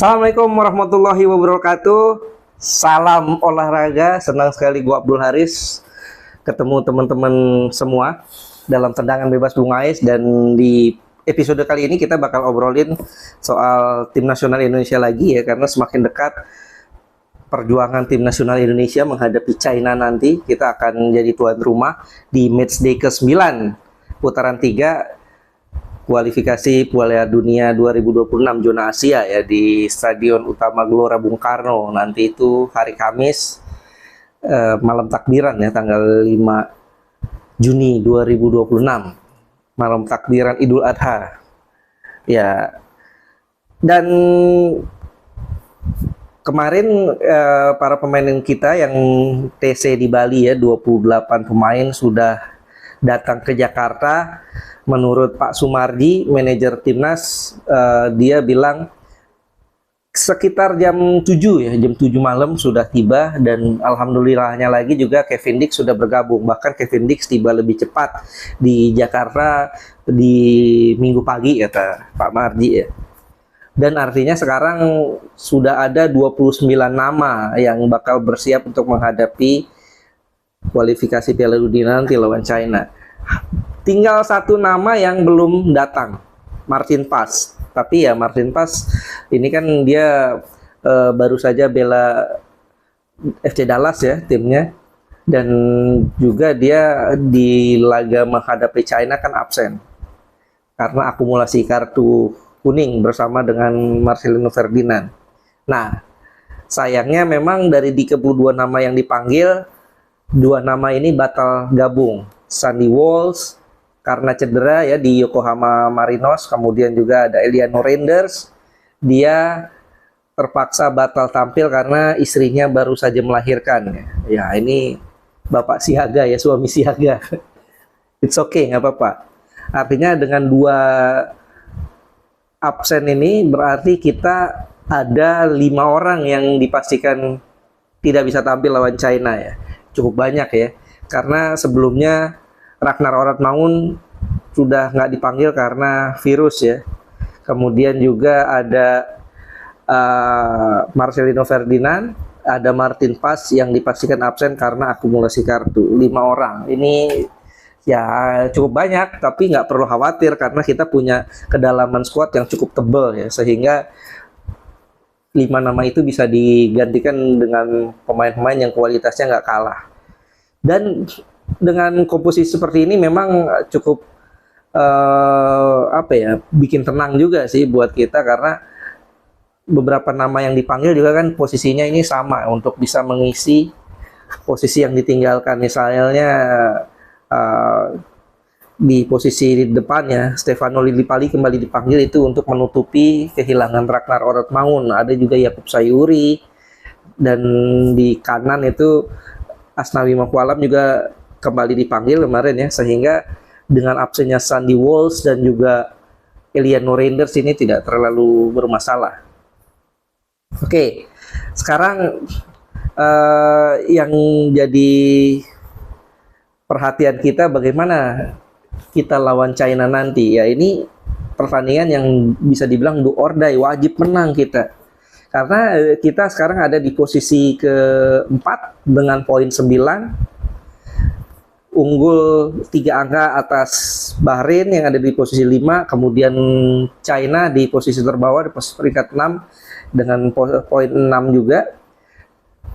Assalamualaikum warahmatullahi wabarakatuh. Salam olahraga. Senang sekali gua Abdul Haris ketemu teman-teman semua dalam tendangan bebas Bung Ais. Dan di episode kali ini kita bakal obrolin soal tim nasional Indonesia lagi ya, karena semakin dekat perjuangan tim nasional Indonesia menghadapi China nanti. Kita akan jadi tuan rumah di matchday ke-9 putaran 3 kualifikasi Piala Dunia 2026 zona Asia ya, di Stadion Utama Gelora Bung Karno. Nanti itu hari Kamis, malam takbiran ya, tanggal 5 Juni 2026, malam takbiran Idul Adha ya. Dan kemarin para pemain kita yang TC di Bali ya, 28 pemain sudah datang ke Jakarta. Menurut Pak Sumardi, manajer timnas, dia bilang sekitar jam 7 ya, jam 7 malam sudah tiba. Dan alhamdulillahnya lagi juga Kevin Dix sudah bergabung. Bahkan Kevin Dix tiba lebih cepat di Jakarta di minggu pagi kata Pak Mardi ya. Dan artinya sekarang sudah ada 29 nama yang bakal bersiap untuk menghadapi kualifikasi Piala Dunia nanti lawan China. Tinggal satu nama yang belum datang, Martin Paes. Tapi ya Martin Paes ini kan dia baru saja bela FC Dallas ya timnya. Dan juga dia di laga menghadapi China kan absen karena akumulasi kartu kuning bersama dengan Marcelino Ferdinand. Nah, sayangnya memang dari 32 nama yang dipanggil, 2 nama ini batal gabung. Sandy Walsh karena cedera ya di Yokohama Marinos, kemudian juga ada Eliano Reinders, dia terpaksa batal tampil karena istrinya baru saja melahirkan ya. Ini bapak siaga ya, suami siaga. It's okay, nggak apa-apa. Artinya dengan 2 absen ini berarti kita ada 5 orang yang dipastikan tidak bisa tampil lawan China ya. Cukup banyak ya, karena sebelumnya Ragnar Oratmangun sudah nggak dipanggil karena virus ya. Kemudian juga ada Marcelino Ferdinand, ada Martin Paes yang dipastikan absen karena akumulasi kartu. 5 orang. Ini ya cukup banyak, tapi nggak perlu khawatir karena kita punya kedalaman squad yang cukup tebal ya, sehingga 5 nama itu bisa digantikan dengan pemain-pemain yang kualitasnya nggak kalah. Dan dengan komposisi seperti ini memang cukup bikin tenang juga sih buat kita, karena beberapa nama yang dipanggil juga kan posisinya ini sama untuk bisa mengisi posisi yang ditinggalkan. Misalnya di posisi depannya Stefano Lillipali kembali dipanggil itu untuk menutupi kehilangan Ragnar Oratmangun. Ada juga Yakub Sayuri, dan di kanan itu Asnawi Mangkualam juga kembali dipanggil kemarin ya, sehingga dengan absennya Sandy Walsh dan juga Eliano Reinders ini tidak terlalu bermasalah. Oke, sekarang yang jadi perhatian kita bagaimana kita lawan China nanti ya. Ini pertandingan yang bisa dibilang do or die, wajib menang kita. Karena kita sekarang ada di posisi ke-4 dengan poin 9, unggul 3 angka atas Bahrain yang ada di posisi 5, kemudian China di posisi terbawah di peringkat 6 dengan poin 6 juga.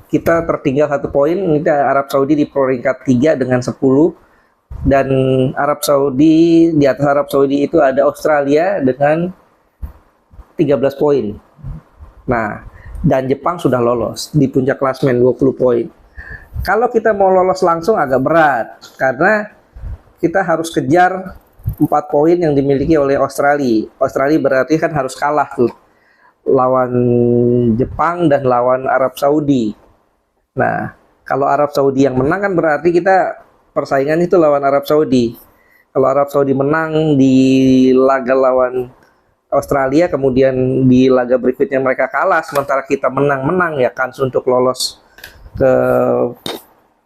Kita tertinggal 1 poin, ini Arab Saudi di peringkat 3 dengan 10, dan Arab Saudi, di atas Arab Saudi itu ada Australia dengan 13 poin. Nah, dan Jepang sudah lolos di puncak klasemen 20 poin. Kalau kita mau lolos langsung agak berat, karena kita harus kejar 4 poin yang dimiliki oleh Australia. Australia berarti kan harus kalah tuh lawan Jepang dan lawan Arab Saudi. Nah, kalau Arab Saudi yang menang kan berarti kita persaingan itu lawan Arab Saudi. Kalau Arab Saudi menang di laga lawan Australia, kemudian di laga berikutnya mereka kalah, sementara kita menang ya, kans untuk lolos ke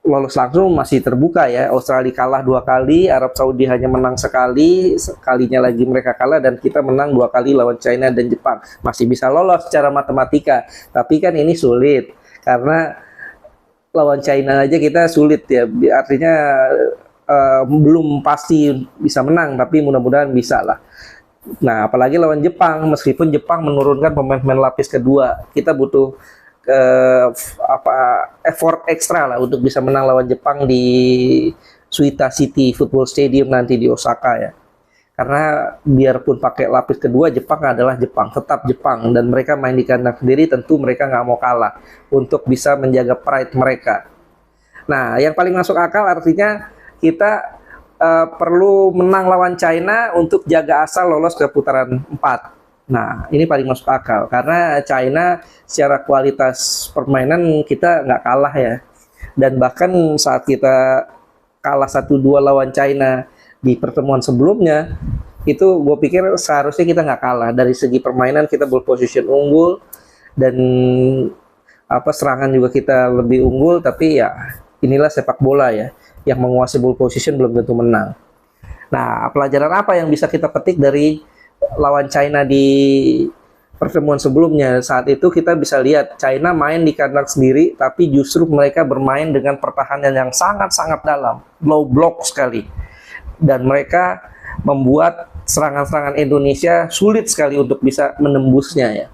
lolos langsung masih terbuka ya. Australia kalah 2 kali, Arab Saudi hanya menang sekali, sekalinya lagi mereka kalah, dan kita menang 2 kali lawan China dan Jepang. Masih bisa lolos secara matematika, tapi kan ini sulit karena lawan China aja kita sulit ya. Artinya belum pasti bisa menang, tapi mudah-mudahan bisa lah. Nah, apalagi lawan Jepang, meskipun Jepang menurunkan pemain-pemain lapis kedua, kita butuh effort ekstra lah untuk bisa menang lawan Jepang di Suita City Football Stadium nanti di Osaka ya. Karena biarpun pakai lapis kedua, Jepang adalah Jepang, tetap Jepang, dan mereka main di kandang sendiri, tentu mereka nggak mau kalah untuk bisa menjaga pride mereka. Nah, yang paling masuk akal artinya kita perlu menang lawan China untuk jaga asal lolos ke putaran 4. Nah, ini paling masuk akal karena China secara kualitas permainan kita nggak kalah ya. Dan bahkan saat kita kalah 1-2 lawan China di pertemuan sebelumnya, itu gue pikir seharusnya kita nggak kalah. Dari segi permainan kita ball position unggul, dan serangan juga kita lebih unggul, tapi ya inilah sepak bola ya. Yang menguasai ball position belum tentu menang. Nah, pelajaran apa yang bisa kita petik dari lawan China di pertemuan sebelumnya? Saat itu kita bisa lihat China main di kandang sendiri, tapi justru mereka bermain dengan pertahanan yang sangat-sangat dalam, low block sekali, dan mereka membuat serangan-serangan Indonesia sulit sekali untuk bisa menembusnya ya.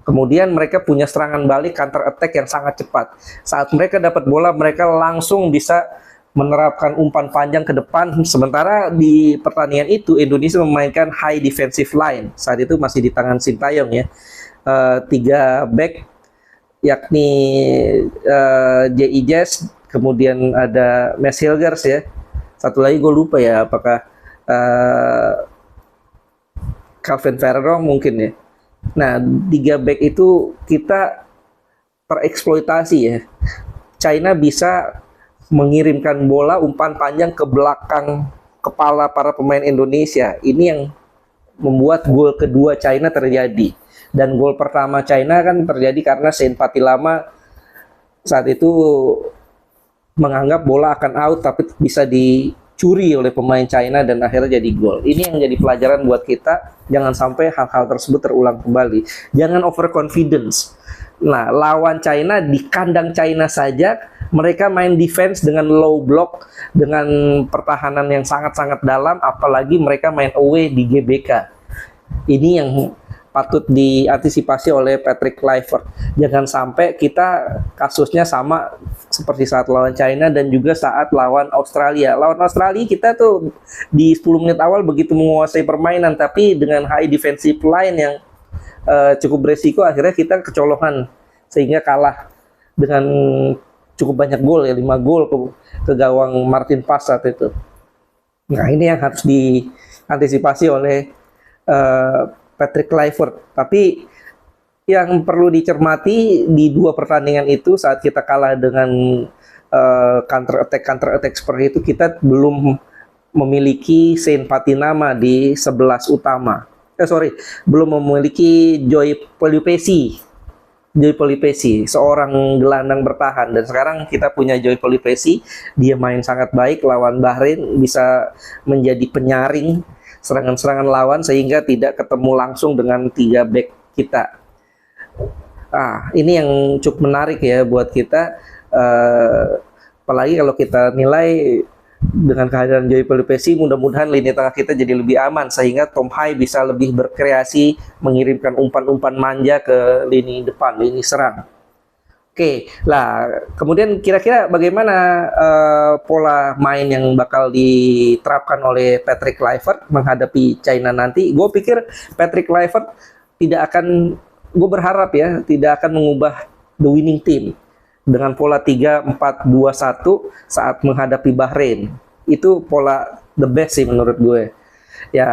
Kemudian mereka punya serangan balik, counter attack yang sangat cepat. Saat mereka dapat bola, mereka langsung bisa menerapkan umpan panjang ke depan. Sementara di pertandingan itu Indonesia memainkan high defensive line. Saat itu masih di tangan Sintayong ya. 3 back, yakni J.I. Jazz, kemudian ada Mes Hilgers ya. Satu lagi gue lupa ya, apakah Calvin Ferrero mungkin ya. Nah, 3 back itu kita tereksploitasi ya. China bisa mengirimkan bola umpan panjang ke belakang kepala para pemain Indonesia. Ini yang membuat gol kedua China terjadi. Dan gol pertama China kan terjadi karena Sein Patilama saat itu menganggap bola akan out, tapi bisa dicuri oleh pemain China dan akhirnya jadi gol. Ini yang jadi pelajaran buat kita, jangan sampai hal-hal tersebut terulang kembali. Jangan overconfidence. Nah, lawan China di kandang China saja mereka main defense dengan low block, dengan pertahanan yang sangat-sangat dalam, apalagi mereka main away di GBK. Ini yang patut diantisipasi oleh Patrick Kluivert. Jangan sampai kita kasusnya sama seperti saat lawan China dan juga saat lawan Australia. Lawan Australia kita tuh di 10 menit awal begitu menguasai permainan, tapi dengan high defensive line yang cukup beresiko, akhirnya kita kecolongan sehingga kalah dengan cukup banyak gol ya, 5 gol ke gawang Martin Paes saat itu. Nah, ini yang harus diantisipasi oleh Patrick Kluivert. Tapi yang perlu dicermati di 2 pertandingan itu, saat kita kalah dengan counter attack seperti itu, kita belum memiliki Sein Patinama di 11 utama. Belum memiliki Joy Pelupesi, seorang gelandang bertahan. Dan sekarang kita punya Joy Pelupesi, dia main sangat baik lawan Bahrain, bisa menjadi penyaring serangan-serangan lawan sehingga tidak ketemu langsung dengan 3 back kita. Ini yang cukup menarik ya buat kita, apalagi kalau kita nilai dengan kehadiran Joy Pelupesi, mudah-mudahan lini tengah kita jadi lebih aman sehingga Tom Hai bisa lebih berkreasi mengirimkan umpan-umpan manja ke lini depan, lini serang. Oke, lah kemudian kira-kira bagaimana pola main yang bakal diterapkan oleh Patrick Kluivert menghadapi China nanti? Gue pikir Patrick Kluivert gue berharap ya, tidak akan mengubah the winning team dengan pola 3-4-2-1 saat menghadapi Bahrain. Itu pola the best sih menurut gue. Ya,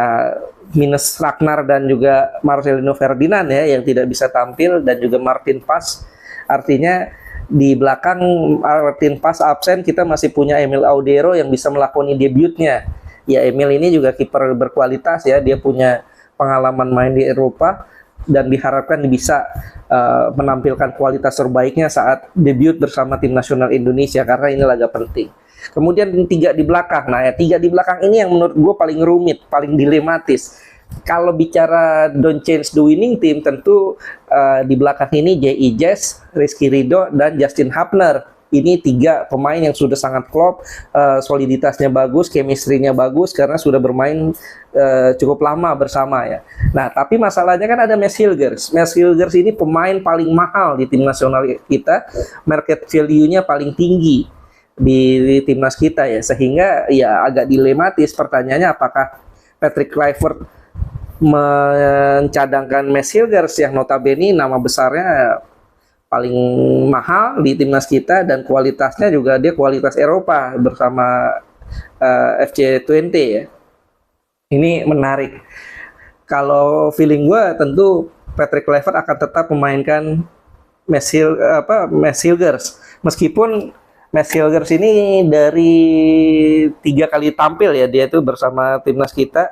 minus Ragnar dan juga Marcelino Ferdinand ya yang tidak bisa tampil, dan juga Martin Paes. Artinya di belakang Martin Paes absen, kita masih punya Emil Audero yang bisa melakoni debutnya. Ya, Emil ini juga kiper berkualitas ya, dia punya pengalaman main di Eropa. dan diharapkan bisa menampilkan kualitas terbaiknya saat debut bersama tim nasional Indonesia, karena ini laga penting. Kemudian tiga di belakang. Nah ya, tiga di belakang ini yang menurut gue paling rumit, paling dilematis. Kalau bicara don't change the winning team, tentu di belakang ini J.I. Jazz, Rizky Ridho, dan Justin Hubner. Ini tiga pemain yang sudah sangat klop, soliditasnya bagus, chemistry-nya bagus karena sudah bermain cukup lama bersama ya. Nah, tapi masalahnya kan ada Mads Hilgers. Mads Hilgers ini pemain paling mahal di tim nasional kita, market value-nya paling tinggi di timnas kita ya, sehingga ya agak dilematis. Pertanyaannya, apakah Patrick Kluivert mencadangkan Mads Hilgers yang notabene nama besarnya paling mahal di timnas kita dan kualitasnya juga dia kualitas Eropa bersama FC20 ya. Ini menarik. Kalau feeling gue tentu Patrick Kluivert akan tetap memainkan Mads Hilgers, meskipun Mads Hilgers ini dari 3 kali tampil ya dia itu bersama timnas kita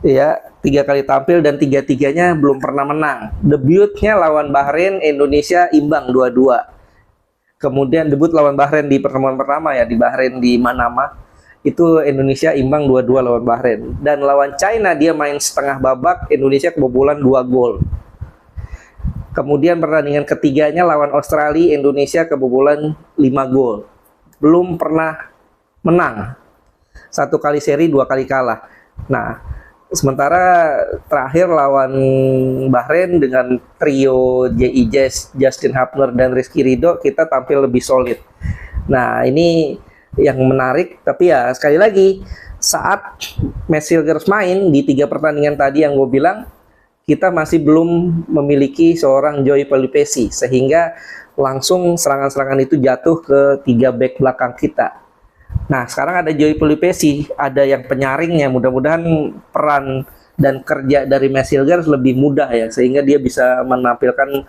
ya, 3 kali tampil dan 3-3-nya belum pernah menang. Debutnya lawan Bahrain, Indonesia imbang 2-2. Kemudian debut lawan Bahrain di pertemuan pertama ya, di Bahrain di Manama, itu Indonesia imbang 2-2 lawan Bahrain. Dan lawan China dia main setengah babak, Indonesia kebobolan 2 gol. Kemudian pertandingan ketiganya lawan Australia, Indonesia kebobolan 5 gol. Belum pernah menang. 1 kali seri, 2 kali kalah. Nah, sementara terakhir lawan Bahrain dengan trio J.I. Jazz, Justin Hubner, dan Rizky Ridho, kita tampil lebih solid. Nah, ini yang menarik. Tapi ya sekali lagi, saat Mads Hilgers main di 3 pertandingan tadi yang gue bilang, kita masih belum memiliki seorang Joey Pelupessy, sehingga langsung serangan-serangan itu jatuh ke 3 back belakang kita. Nah, sekarang ada Joey Pelupessy, ada yang penyaringnya. Mudah-mudahan peran dan kerja dari Mads Hilgers lebih mudah ya, sehingga dia bisa menampilkan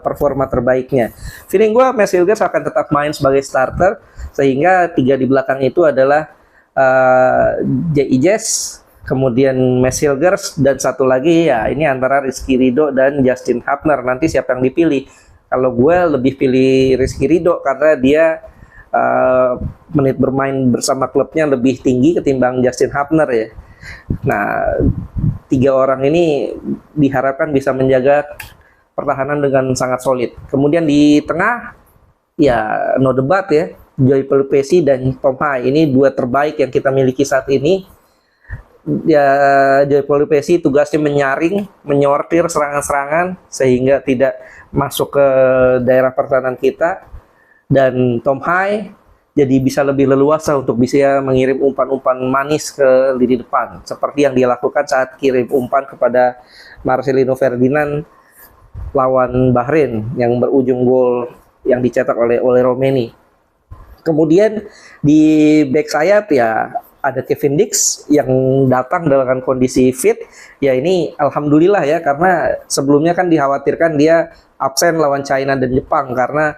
performa terbaiknya. Feeling gue Mads Hilgers akan tetap main sebagai starter, sehingga 3 di belakang itu adalah J.I. Jazz, kemudian Mads Hilgers, dan satu lagi ya ini antara Rizky Ridho dan Justin Hubner. Nanti siapa yang dipilih? Kalau gue lebih pilih Rizky Ridho karena dia menit bermain bersama klubnya lebih tinggi ketimbang Justin Hubner ya. Nah, 3 orang ini diharapkan bisa menjaga pertahanan dengan sangat solid. Kemudian di tengah ya no debat ya, Joey Pelupessy dan Tom Hai. Ini 2 terbaik yang kita miliki saat ini. Ya, Joey Pelupessy tugasnya menyaring, menyortir serangan-serangan sehingga tidak masuk ke daerah pertahanan kita, dan Tom Hai jadi bisa lebih leluasa untuk bisa mengirim umpan-umpan manis ke lini depan seperti yang dia lakukan saat kirim umpan kepada Marcelino Ferdinand lawan Bahrain yang berujung gol yang dicetak oleh Romeni. Kemudian di back sayap ya ada Kevin Dix yang datang dengan kondisi fit. Ya ini alhamdulillah ya, karena sebelumnya kan dikhawatirkan dia absen lawan China dan Jepang karena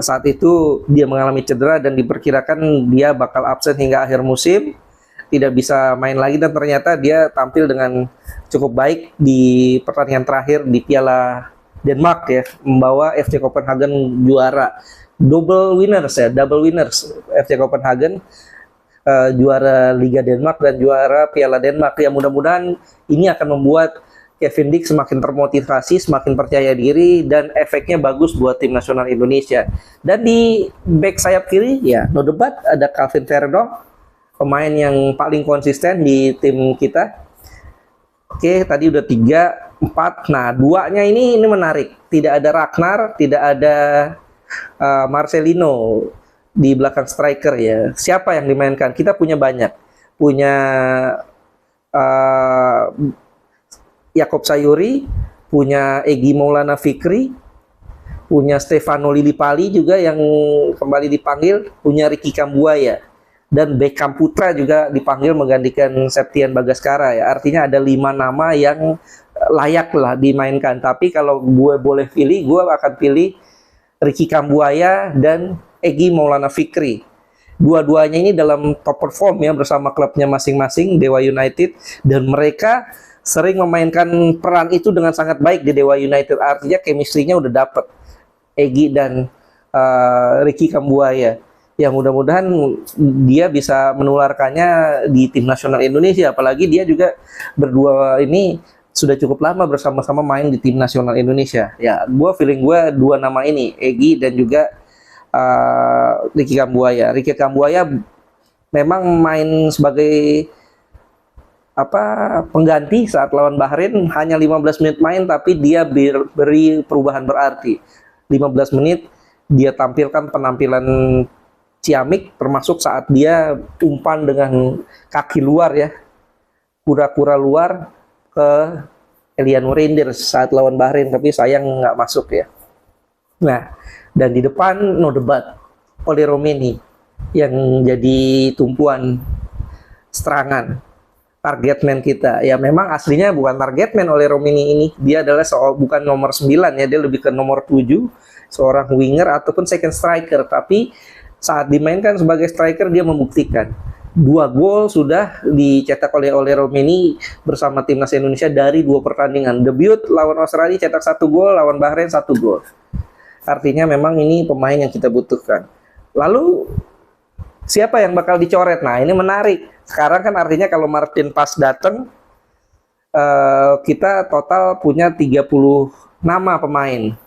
saat itu dia mengalami cedera dan diperkirakan dia bakal absen hingga akhir musim, tidak bisa main lagi, dan ternyata dia tampil dengan cukup baik di pertandingan terakhir di Piala Denmark ya, membawa FC Copenhagen juara. Double winners FC Copenhagen, juara Liga Denmark dan juara Piala Denmark. Ya mudah-mudahan ini akan membuat Kevin Dix semakin termotivasi, semakin percaya diri, dan efeknya bagus buat tim nasional Indonesia. Dan di back sayap kiri ya no debat ada Calvin Verdonk, pemain yang paling konsisten di tim kita. Oke, tadi udah 3, 4. Nah, 2-nya ini menarik. Tidak ada Ragnar, tidak ada Marcelino di belakang striker ya. Siapa yang dimainkan? Kita punya banyak. Punya Yakob Sayuri, punya Egy Maulana Fikri, punya Stefano Lillipali juga yang kembali dipanggil, punya Ricky Kambuaya, dan Beckham Putra juga dipanggil menggantikan Septian Bagaskara ya. Artinya ada 5 nama yang layak lah dimainkan. Tapi kalau gue boleh pilih, gue akan pilih Ricky Kambuaya dan Egy Maulana Fikri. Dua-duanya ini dalam top perform ya bersama klubnya masing-masing, Dewa United, dan mereka sering memainkan peran itu dengan sangat baik di Dewa United. Artinya chemistry-nya udah dapet Egy dan Ricky Kambuaya. Ya mudah-mudahan dia bisa menularkannya di tim nasional Indonesia. Apalagi dia juga berdua ini sudah cukup lama bersama-sama main di tim nasional Indonesia. Ya, feeling gue dua nama ini, Egy dan juga Ricky Kambuaya. Ricky Kambuaya memang main sebagai pengganti saat lawan Bahrain, hanya 15 menit main tapi dia beri perubahan berarti. 15 menit dia tampilkan penampilan ciamik, termasuk saat dia umpan dengan kaki luar ya, kura-kura luar ke Eliano Reinders saat lawan Bahrain, tapi sayang nggak masuk ya. Nah, dan di depan no debat oleh Romeni yang jadi tumpuan serangan, target man kita. Ya memang aslinya bukan target man oleh Romeni ini, dia adalah bukan nomor 9 ya, dia lebih ke nomor 7, seorang winger ataupun second striker, tapi saat dimainkan sebagai striker dia membuktikan. 2 gol sudah dicetak oleh Romeni bersama timnas Indonesia dari 2 pertandingan. Debut lawan Australia cetak 1 gol, lawan Bahrain 1 gol. Artinya memang ini pemain yang kita butuhkan. Lalu siapa yang bakal dicoret? Nah, ini menarik. Sekarang kan artinya kalau Martin Paes datang, kita total punya 30 nama pemain.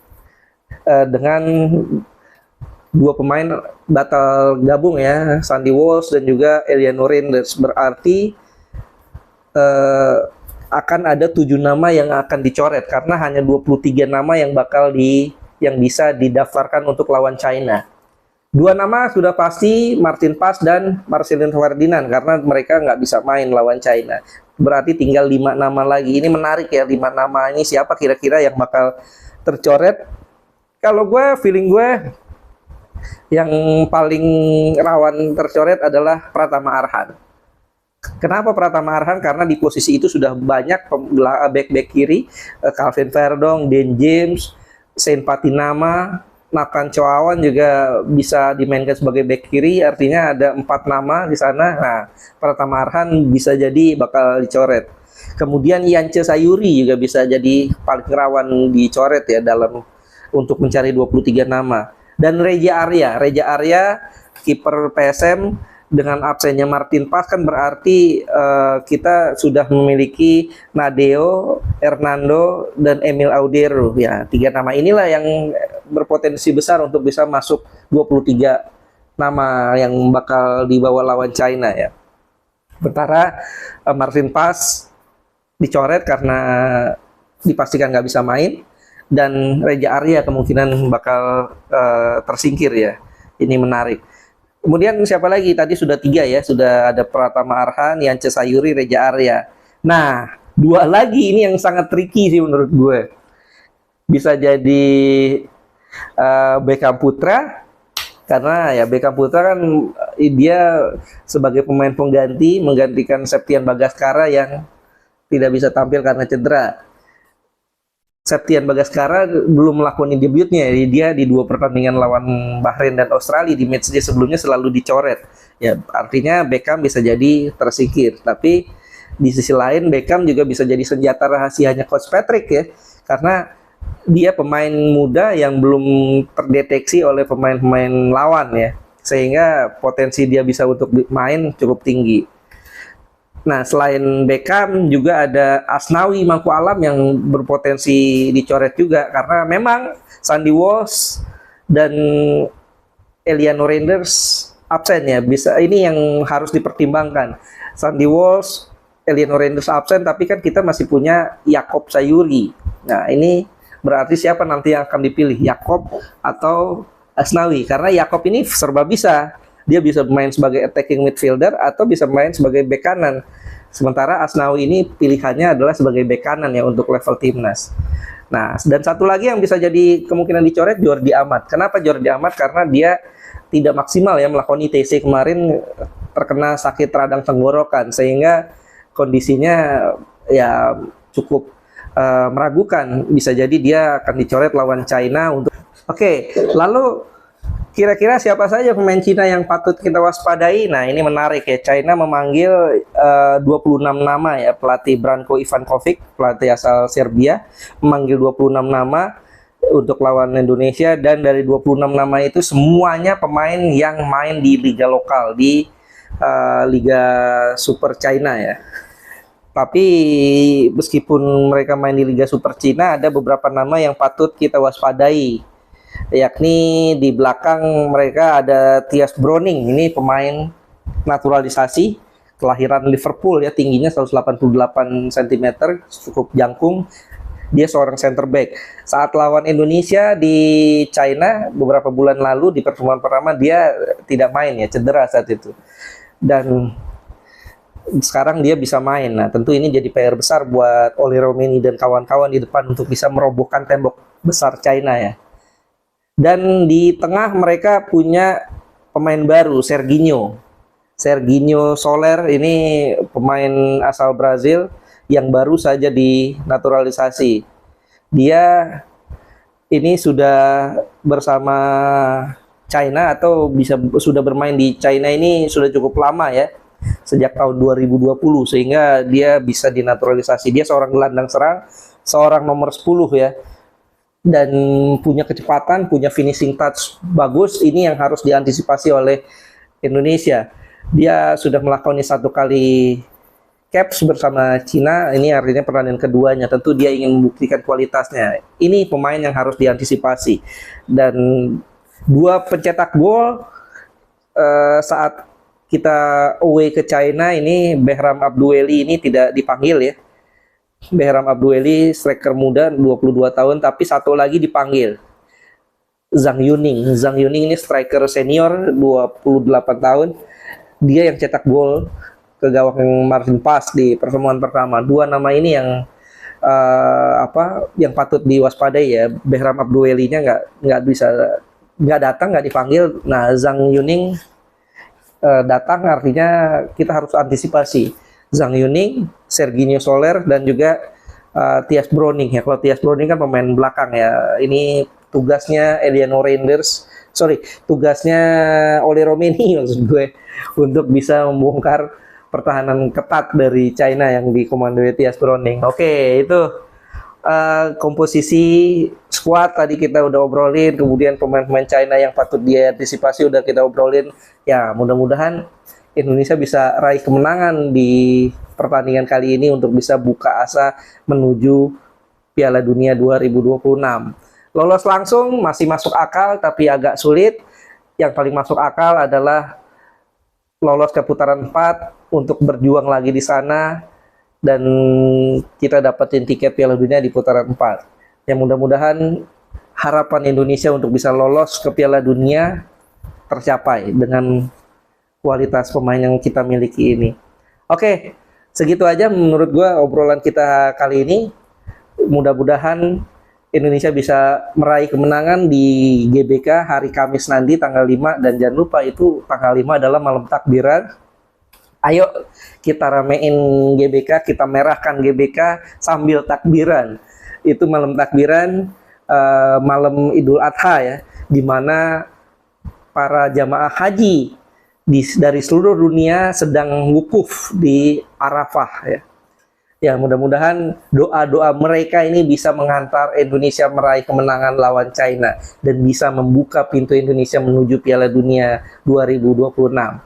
Dengan 2 pemain batal gabung ya, Sandy Walsh dan juga Eliano Reinders. Berarti akan ada 7 nama yang akan dicoret karena hanya 23 nama yang bisa didaftarkan untuk lawan China. 2 nama sudah pasti, Martin Paes dan Marcelino Ferdinand, karena mereka nggak bisa main lawan China. Berarti tinggal 5 nama lagi. Ini menarik ya, 5 nama ini siapa kira-kira yang bakal tercoret? Kalau feeling gue yang paling rawan tercoret adalah Pratama Arhan. Kenapa Pratama Arhan? Karena di posisi itu sudah banyak back kiri, Calvin Verdong, Dan James, Saint Patinama, Nathan Choawan juga bisa dimainkan sebagai back kiri. Artinya ada 4 nama di sana. Nah, Pratama Arhan bisa jadi bakal dicoret. Kemudian Yance Sayuri juga bisa jadi paling rawan dicoret ya untuk mencari 23 nama. Dan Reja Arya kiper PSM, dengan absennya Martin Paes kan berarti kita sudah memiliki Nadeo, Hernando, dan Emil Audero. Ya, 3 nama inilah yang berpotensi besar untuk bisa masuk 23 nama yang bakal dibawa lawan China ya. Sementara Martin Paes dicoret karena dipastikan nggak bisa main, dan Reja Arya kemungkinan bakal tersingkir ya. Ini menarik. Kemudian siapa lagi? Tadi sudah 3 ya, sudah ada Pratama Arhan, Yance Sayuri, Reja Arya. Nah, 2 lagi ini yang sangat tricky sih menurut gue. Bisa jadi Beckham Putra, karena ya Beckham Putra kan dia sebagai pemain pengganti menggantikan Septian Bagaskara yang tidak bisa tampil karena cedera. Septian Bagaskara belum melakukan debutnya, dia di 2 pertandingan lawan Bahrain dan Australia di matchday sebelumnya selalu dicoret. Ya, artinya Beckham bisa jadi tersingkir. Tapi di sisi lain Beckham juga bisa jadi senjata rahasianya Coach Patrick ya, karena dia pemain muda yang belum terdeteksi oleh pemain-pemain lawan ya, sehingga potensi dia bisa untuk main cukup tinggi. Nah, selain Beckham juga ada Asnawi Mangku Alam yang berpotensi dicoret juga, karena memang Sandy Walsh dan Eliano Reinders absen ya. Ini yang harus dipertimbangkan. Sandy Walsh, Eliano Reinders absen, tapi kan kita masih punya Yakob Sayuri. Nah, ini berarti siapa nanti yang akan dipilih, Yakob atau Asnawi? Karena Yakob ini serba bisa. Dia bisa main sebagai attacking midfielder atau bisa main sebagai bek kanan. Sementara Asnawi ini pilihannya adalah sebagai bek kanan ya untuk level timnas. Nah, dan satu lagi yang bisa jadi kemungkinan dicoret, Jordi Amat. Kenapa Jordi Amat? Karena dia tidak maksimal ya melakukan ITC kemarin, terkena sakit radang tenggorokan, sehingga kondisinya ya cukup meragukan. Bisa jadi dia akan dicoret lawan China untuk. Oke, lalu Kira-kira siapa saja pemain Cina yang patut kita waspadai? Nah, ini menarik ya. China memanggil 26 nama ya. Pelatih Branko Ivankovic, pelatih asal Serbia, memanggil 26 nama untuk lawan Indonesia, dan dari 26 nama itu semuanya pemain yang main di liga lokal, di Liga Super China ya. Tapi meskipun mereka main di Liga Super Cina, ada beberapa nama yang patut kita waspadai. Yakni di belakang mereka ada Thias Browning, ini pemain naturalisasi, kelahiran Liverpool ya, tingginya 188 cm, cukup jangkung. Dia seorang center back. Saat lawan Indonesia di China beberapa bulan lalu di pertemuan pertama dia tidak main ya, cedera saat itu. Dan sekarang dia bisa main. Nah, tentu ini jadi PR besar buat Oli Romeni dan kawan-kawan di depan untuk bisa merobohkan tembok besar China ya. Dan di tengah mereka punya pemain baru, Serginho Soler, ini pemain asal Brazil yang baru saja dinaturalisasi. Dia ini sudah bersama China atau sudah bermain di China ini sudah cukup lama ya. Sejak tahun 2020, sehingga dia bisa dinaturalisasi. Dia seorang gelandang serang, seorang nomor 10 ya. Dan punya kecepatan, punya finishing touch bagus. Ini yang harus diantisipasi oleh Indonesia. Dia sudah melakoni 1 kali caps bersama Cina, ini artinya pertandingan keduanya. Tentu dia ingin membuktikan kualitasnya. Ini pemain yang harus diantisipasi. Dan 2 pencetak gol saat kita away ke China ini, Behram Abdueli ini tidak dipanggil ya. Behram Abdueli striker muda 22 tahun, tapi satu lagi dipanggil, Zhang Yuning. Zhang Yuning ini striker senior 28 tahun. Dia yang cetak gol ke gawang Martin Pass di pertemuan pertama. 2 nama ini yang yang patut diwaspadai ya. Behram Abdueli-nya nggak datang, nggak dipanggil. Nah, Zhang Yuning datang, artinya kita harus antisipasi Zhang Yuning, Serginho Soler, dan juga Thias Browning ya. Kalau Thias Browning kan pemain belakang ya. Ini tugasnya tugasnya Oli Romeni maksud gue, untuk bisa membongkar pertahanan ketat dari China yang dikomandoi Thias Browning. Oke, itu komposisi squad tadi kita udah obrolin, kemudian pemain-pemain China yang patut diantisipasi udah kita obrolin. Ya, mudah-mudahan Indonesia bisa raih kemenangan di pertandingan kali ini untuk bisa buka asa menuju Piala Dunia 2026. Lolos langsung masih masuk akal, tapi agak sulit. Yang paling masuk akal adalah lolos ke putaran 4 untuk berjuang lagi di sana, dan kita dapetin tiket Piala Dunia di putaran 4. Yang mudah-mudahan harapan Indonesia untuk bisa lolos ke Piala Dunia tercapai dengan kualitas pemain yang kita miliki ini. Oke, segitu aja menurut gue obrolan kita kali ini. Mudah-mudahan Indonesia bisa meraih kemenangan di GBK hari Kamis nanti tanggal 5, dan jangan lupa itu tanggal 5 adalah malam takbiran. Ayo kita ramein GBK, kita merahkan GBK sambil takbiran. Itu malam takbiran, malam Idul Adha ya, di mana para jamaah haji dari seluruh dunia sedang wukuf di Arafah ya. Ya, mudah-mudahan doa-doa mereka ini bisa mengantar Indonesia meraih kemenangan lawan China dan bisa membuka pintu Indonesia menuju Piala Dunia 2026.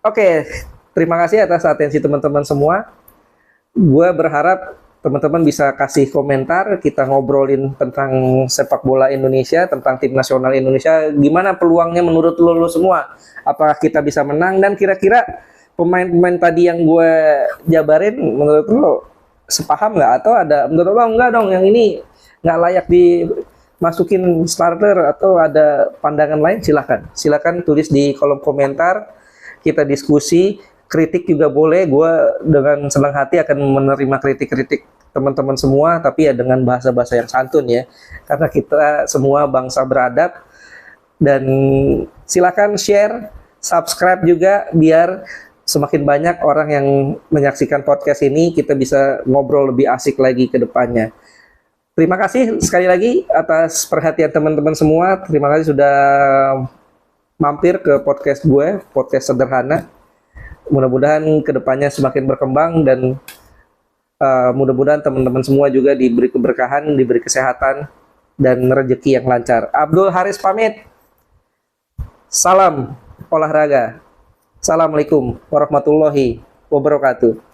Oke, terima kasih atas atensi teman-teman semua. Gue berharap teman-teman bisa kasih komentar, kita ngobrolin tentang sepak bola Indonesia, tentang tim nasional Indonesia. Gimana peluangnya menurut lo semua? Apakah kita bisa menang? Dan kira-kira pemain-pemain tadi yang gue jabarin menurut lo sepaham nggak? Atau ada menurut lo enggak dong, yang ini nggak layak dimasukin starter, atau ada pandangan lain? Silakan tulis di kolom komentar, kita diskusi. Kritik juga boleh, gue dengan senang hati akan menerima kritik-kritik teman-teman semua, tapi ya dengan bahasa-bahasa yang santun ya, karena kita semua bangsa beradab. Dan silakan share, subscribe juga, biar semakin banyak orang yang menyaksikan podcast ini, kita bisa ngobrol lebih asik lagi ke depannya. Terima kasih sekali lagi atas perhatian teman-teman semua. Terima kasih sudah mampir ke podcast gue, podcast sederhana. Mudah-mudahan kedepannya semakin berkembang dan mudah-mudahan teman-teman semua juga diberi keberkahan, diberi kesehatan, dan rezeki yang lancar. Abdul Haris pamit. Salam olahraga. Assalamualaikum warahmatullahi wabarakatuh.